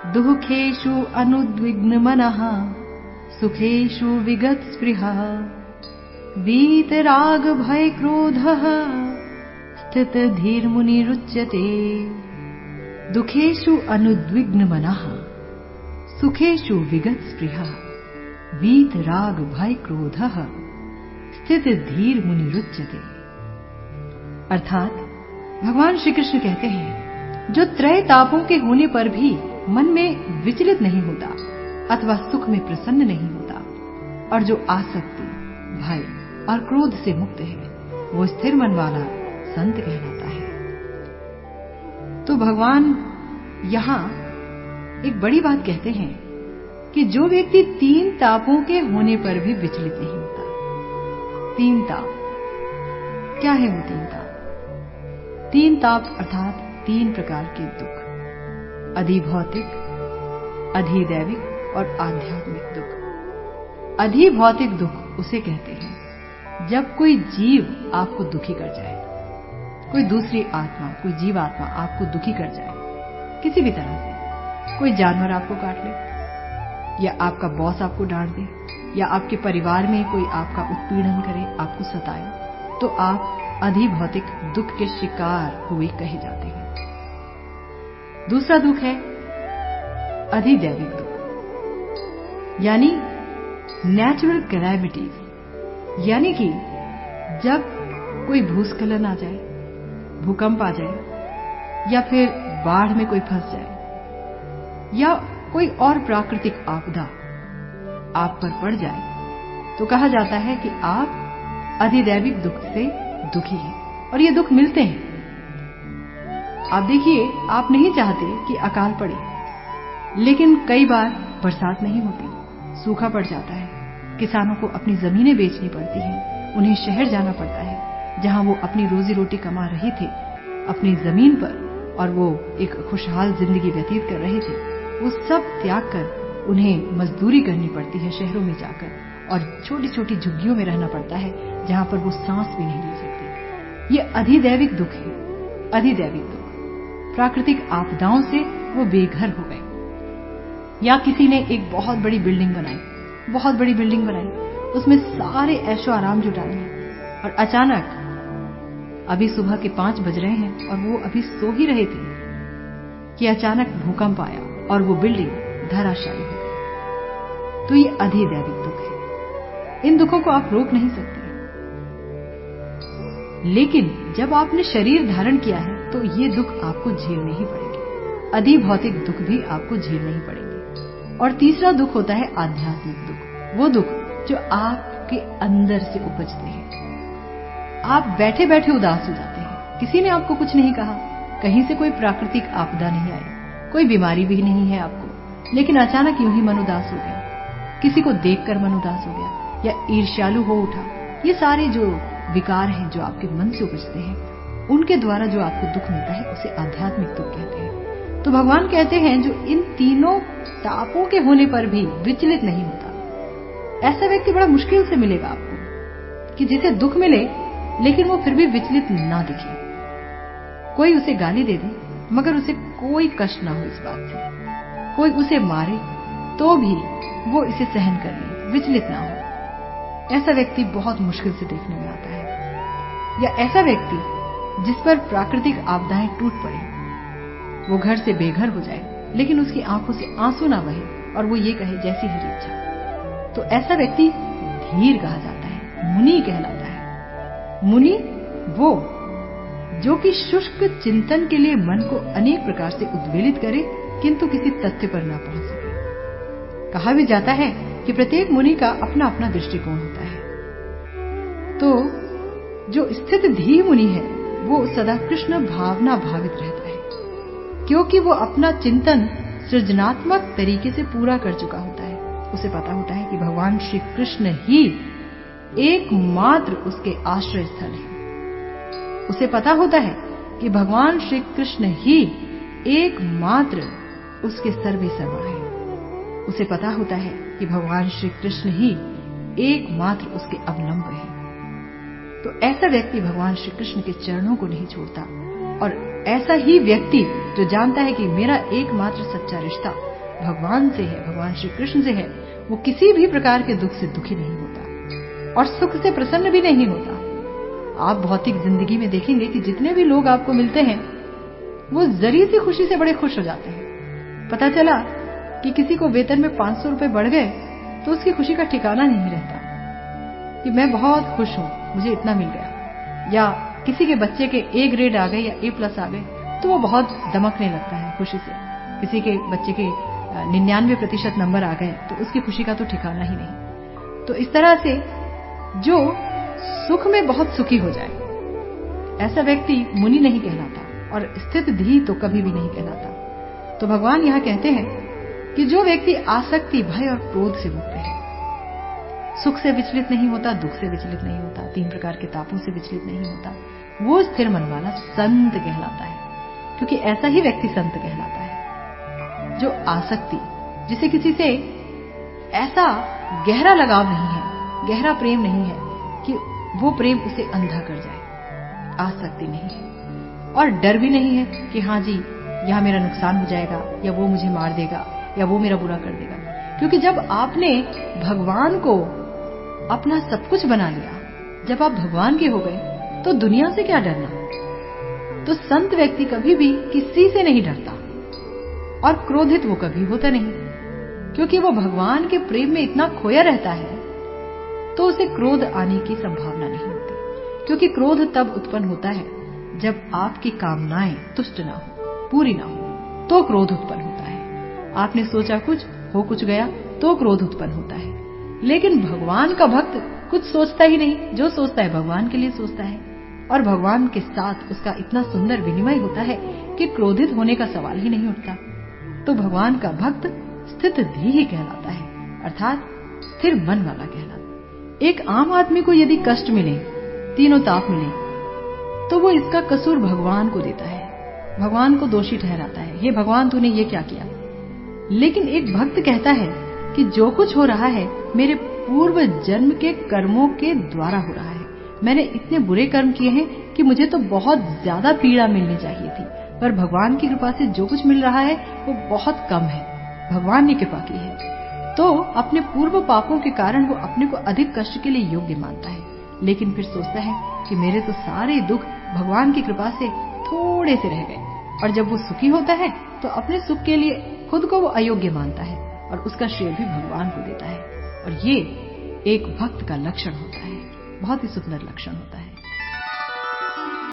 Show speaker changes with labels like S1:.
S1: दुःखेषु अनुद्विग्नमनः सुखेषु विगतस्पृहः वीतरागभयक्रोधः स्थितधीर्मुनिरुच्यते। दुःखेषु अनुद्विग्नमनः सुखेषु विगतस्पृहः वीतरागभयक्रोधः स्थितधीर्मुनिरुच्यते। अर्थात भगवान श्री कृष्ण कहते हैं, जो त्रय तापों के होने पर भी मन में विचलित नहीं होता अथवा सुख में प्रसन्न नहीं होता और जो आसक्ति, भय और क्रोध से मुक्त है, वो स्थिर मन वाला संत कहलाता है। तो भगवान यहाँ एक बड़ी बात कहते हैं कि जो व्यक्ति 3 तापों के होने पर भी विचलित नहीं होता। 3 ताप क्या है? वो 3 ताप 3 ताप अर्थात 3 प्रकार के दुख, अधिभौतिक, अधिदैविक और आध्यात्मिक दुख। अधिभौतिक दुख उसे कहते हैं जब कोई जीव आपको दुखी कर जाए, कोई दूसरी आत्मा, कोई जीव आत्मा आपको दुखी कर जाए किसी भी तरह से। कोई जानवर आपको काट ले, या आपका बॉस आपको डांट दे, या आपके परिवार में कोई आपका उत्पीड़न करे, आपको सताए, तो आप अधिभौतिक दुख के शिकार हुए कहे जाते हैं। दूसरा दुख है अधिदैविक दुख, यानी नेचुरल कैलामिटीज, यानी कि जब कोई भूस्खलन आ जाए, भूकंप आ जाए, या फिर बाढ़ में कोई फंस जाए, या कोई और प्राकृतिक आपदा आप पर पड़ जाए, तो कहा जाता है कि आप अधिदैविक दुख से दुखी हैं और ये दुख मिलते हैं। आप देखिए, आप नहीं चाहते कि अकाल पड़े, लेकिन कई बार बरसात नहीं होती, सूखा पड़ जाता है, किसानों को अपनी जमीनें बेचनी पड़ती हैं, उन्हें शहर जाना पड़ता है जहां वो अपनी रोजी रोटी कमा रहे थे अपनी जमीन पर, और वो एक खुशहाल जिंदगी व्यतीत कर रहे थे। वो सब त्याग कर उन्हें मजदूरी करनी पड़ती है शहरों में जाकर, और छोटी छोटी झुग्गियों में रहना पड़ता है जहां पर वो सांस भी नहीं ले सकते। ये अधिदैविक दुख है। अधिदैविक दुख, प्राकृतिक आपदाओं से वो बेघर हो गए, या किसी ने एक बहुत बड़ी बिल्डिंग बनाई, बहुत बड़ी बिल्डिंग बनाई, उसमें सारे ऐशो आराम जुटा लिए, और अचानक अभी सुबह के 5 बज रहे हैं और वो अभी सो ही रहे थे कि अचानक भूकंप आया और वो बिल्डिंग धराशायी हो गई। तो ये अधिदैविक दुख है। इन दुखों को आप रोक नहीं सकते, लेकिन जब आपने शरीर धारण किया है तो ये दुख आपको झेलने ही पड़ेंगे। अधिभौतिक दुख भी आपको झेलने ही पड़ेंगे। और तीसरा दुख होता है आध्यात्मिक दुख, वो दुख जो आपके अंदर से उपजते हैं। आप बैठे बैठे उदास हो जाते हैं, किसी ने आपको कुछ नहीं कहा, कहीं से कोई प्राकृतिक आपदा नहीं आई, कोई बीमारी भी नहीं है आपको, लेकिन अचानक यूं ही मन उदास हो गया, किसी को देखकर मन उदास हो गया, या ईर्ष्यालु हो उठा। ये सारे जो विकार हैं जो आपके मन से उपजते हैं, उनके द्वारा जो आपको दुख मिलता है उसे आध्यात्मिक दुख कहते हैं। तो भगवान कहते हैं जो इन तीनों तापों के होने पर भी विचलित नहीं होता, ऐसा व्यक्ति बड़ा मुश्किल से मिलेगा आपको कि जिसे दुख मिले लेकिन वो फिर भी विचलित ना दिखे। कोई उसे गाली दे दे मगर उसे कोई कष्ट ना हो इस बात से, कोई उसे मारे तो भी वो इसे सहन कर ले, विचलित ना हो। ऐसा व्यक्ति बहुत मुश्किल से देखने में आता है। या ऐसा व्यक्ति जिस पर प्राकृतिक आपदाएं टूट पड़े, वो घर से बेघर हो जाए लेकिन उसकी आंखों से आंसू ना बहे और वो ये कहे जैसी हरी इच्छा, तो ऐसा व्यक्ति धीर कहा जाता है, मुनि कहलाता है। मुनि वो जो कि शुष्क चिंतन के लिए मन को अनेक प्रकार से उद्वेलित करे किंतु किसी तथ्य पर ना पहुंच सके। कहा भी जाता है कि प्रत्येक मुनि का अपना अपना दृष्टिकोण होता है। तो जो स्थित धीर मुनि है वो सदा कृष्ण भावना भावित रहता है, क्योंकि वो अपना चिंतन सृजनात्मक तरीके से पूरा कर चुका होता है। उसे पता होता है कि भगवान श्री कृष्ण ही एकमात्र उसके आश्रय स्थल है। उसे पता होता है कि भगवान श्री कृष्ण ही एकमात्र उसके सर्वे सर्वा है। उसे पता होता है कि भगवान श्री कृष्ण ही एकमात्र उसके अवलंब है। तो ऐसा व्यक्ति भगवान श्री कृष्ण के चरणों को नहीं छोड़ता और ऐसा ही व्यक्ति जो जानता है कि मेरा एकमात्र सच्चा रिश्ता भगवान से है, भगवान श्री कृष्ण से है, वो किसी भी प्रकार के दुख से दुखी नहीं होता और सुख से प्रसन्न भी नहीं होता। आप भौतिक जिंदगी में देखेंगे कि जितने भी लोग आपको मिलते हैं वो जरी सी खुशी से बड़े खुश हो जाते हैं। पता चला कि किसी को वेतन में 500 रुपए बढ़ गए तो उसकी खुशी का ठिकाना नहीं रहता कि मैं बहुत खुश हूं, मुझे इतना मिल गया। या किसी के बच्चे के A ग्रेड आ गए या A+ आ गए तो वो बहुत दमकने लगता है खुशी से। किसी के बच्चे के 99% नंबर आ गए तो उसकी खुशी का तो ठिकाना ही नहीं। तो इस तरह से जो सुख में बहुत सुखी हो जाए ऐसा व्यक्ति मुनि नहीं कहलाता और स्थित धी तो कभी भी नहीं कहलाता। तो भगवान यहां कहते हैं कि जो व्यक्ति आसक्ति, भय और क्रोध से मुक्त है, सुख से विचलित नहीं होता, दुख से विचलित नहीं होता, 3 प्रकार के तापों से विचलित नहीं होता, वो स्थिर मन वाला संत कहलाता है। क्योंकि ऐसा ही व्यक्ति संत कहलाता है जो आसक्ति, जिसे किसी से ऐसा गहरा लगाव नहीं है, गहरा प्रेम नहीं है कि वो प्रेम उसे अंधा कर जाए, आसक्ति नहीं है। और डर भी नहीं है कि हाँ जी यहां मेरा नुकसान हो जाएगा या वो मुझे मार देगा या वो मेरा बुरा कर देगा। क्योंकि जब आपने भगवान को अपना सब कुछ बना लिया, जब आप भगवान के हो गए तो दुनिया से क्या डरना। तो संत व्यक्ति कभी भी किसी से नहीं डरता और क्रोधित वो कभी होता नहीं, क्योंकि वो भगवान के प्रेम में इतना खोया रहता है तो उसे क्रोध आने की संभावना नहीं होती। क्योंकि क्रोध तब उत्पन्न होता है जब आपकी कामनाएं तुष्ट ना हो, पूरी ना हो, तो क्रोध उत्पन्न होता है। आपने सोचा कुछ, हो कुछ गया तो क्रोध उत्पन्न होता है। लेकिन भगवान का भक्त कुछ सोचता ही नहीं, जो सोचता है भगवान के लिए सोचता है और भगवान के साथ उसका इतना सुंदर विनिमय होता है कि क्रोधित होने का सवाल ही नहीं उठता। तो भगवान का भक्त स्थित धी ही कहलाता है, अर्थात स्थिर मन वाला कहलाता है। एक आम आदमी को यदि कष्ट मिले, तीनों ताप मिले, तो वो इसका कसूर भगवान को देता है, भगवान को दोषी ठहराता है, हे भगवान तूने ये क्या किया। लेकिन एक भक्त कहता है कि जो कुछ हो रहा है मेरे पूर्व जन्म के कर्मों के द्वारा हो रहा है। मैंने इतने बुरे कर्म किए हैं कि मुझे तो बहुत ज्यादा पीड़ा मिलनी चाहिए थी, पर भगवान की कृपा से जो कुछ मिल रहा है वो बहुत कम है, भगवान ने कृपा की है। तो अपने पूर्व पापों के कारण वो अपने को अधिक कष्ट के लिए योग्य मानता है, लेकिन फिर सोचता है कि मेरे तो सारे दुख भगवान की कृपा से थोड़े से रह गए। और जब वो सुखी होता है तो अपने सुख के लिए खुद को वो अयोग्य मानता है और उसका श्रेय भी भगवान को देता है। और ये एक भक्त का लक्षण होता है, बहुत ही सुंदर लक्षण होता है।